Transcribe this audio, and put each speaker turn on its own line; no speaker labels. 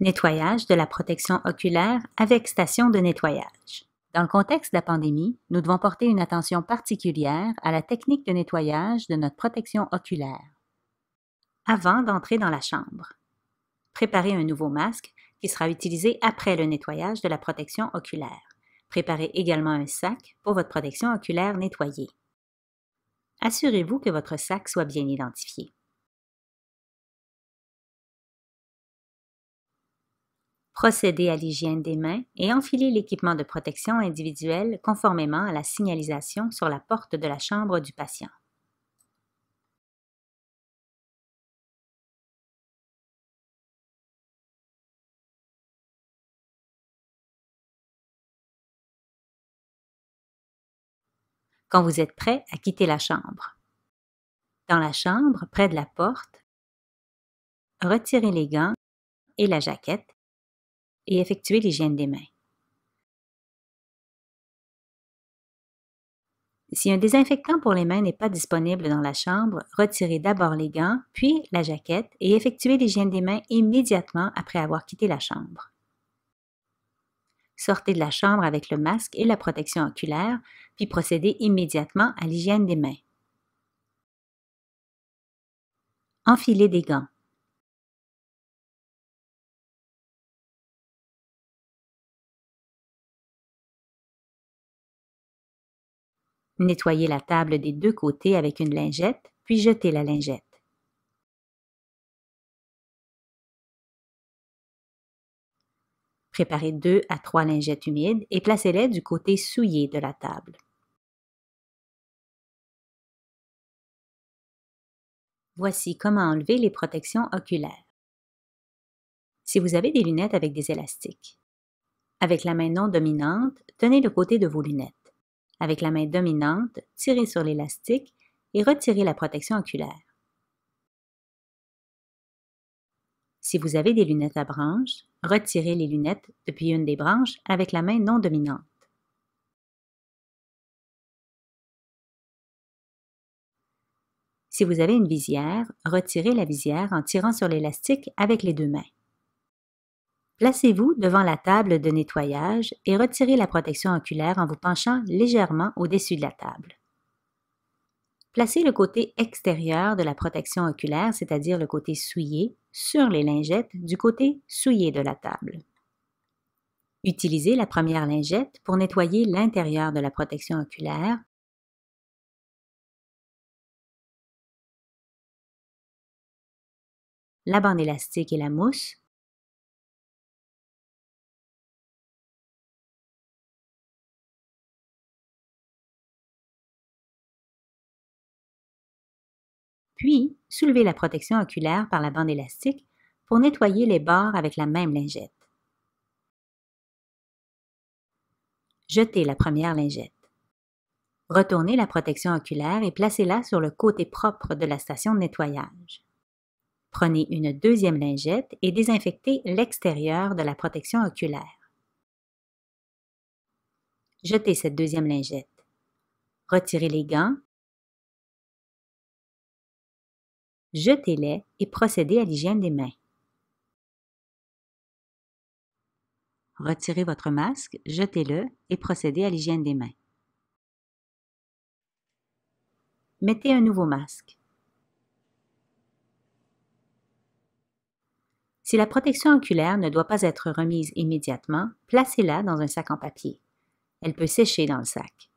Nettoyage de la protection oculaire avec station de nettoyage. Dans le contexte de la pandémie, nous devons porter une attention particulière à la technique de nettoyage de notre protection oculaire. Avant d'entrer dans la chambre, préparez un nouveau masque qui sera utilisé après le nettoyage de la protection oculaire. Préparez également un sac pour votre protection oculaire nettoyée. Assurez-vous que votre sac soit bien identifié. Procédez à l'hygiène des mains et enfilez l'équipement de protection individuelle conformément à la signalisation sur la porte de la chambre du patient. Quand vous êtes prêt à quitter la chambre. Dans la chambre, près de la porte, retirez les gants et la jaquette et effectuez l'hygiène des mains. Si un désinfectant pour les mains n'est pas disponible dans la chambre, retirez d'abord les gants, puis la jaquette et effectuez l'hygiène des mains immédiatement après avoir quitté la chambre. Sortez de la chambre avec le masque et la protection oculaire, puis procédez immédiatement à l'hygiène des mains. Enfilez des gants. Nettoyez la table des deux côtés avec une lingette, puis jetez la lingette. Préparez 2 à 3 lingettes humides et placez-les du côté souillé de la table. Voici comment enlever les protections oculaires. Si vous avez des lunettes avec des élastiques, avec la main non dominante, tenez le côté de vos lunettes. Avec la main dominante, tirez sur l'élastique et retirez la protection oculaire. Si vous avez des lunettes à branches, retirez les lunettes depuis une des branches avec la main non dominante. Si vous avez une visière, retirez la visière en tirant sur l'élastique avec les deux mains. Placez-vous devant la table de nettoyage et retirez la protection oculaire en vous penchant légèrement au-dessus de la table. Placez le côté extérieur de la protection oculaire, c'est-à-dire le côté souillé, sur les lingettes du côté souillé de la table. Utilisez la première lingette pour nettoyer l'intérieur de la protection oculaire. La bande élastique et la mousse. Puis, soulevez la protection oculaire par la bande élastique pour nettoyer les bords avec la même lingette. Jetez la première lingette. Retournez la protection oculaire et placez-la sur le côté propre de la station de nettoyage. Prenez une deuxième lingette et désinfectez l'extérieur de la protection oculaire. Jetez cette deuxième lingette. Retirez les gants. Jetez-les et procédez à l'hygiène des mains. Retirez votre masque, jetez-le et procédez à l'hygiène des mains. Mettez un nouveau masque. Si la protection oculaire ne doit pas être remise immédiatement, placez-la dans un sac en papier. Elle peut sécher dans le sac.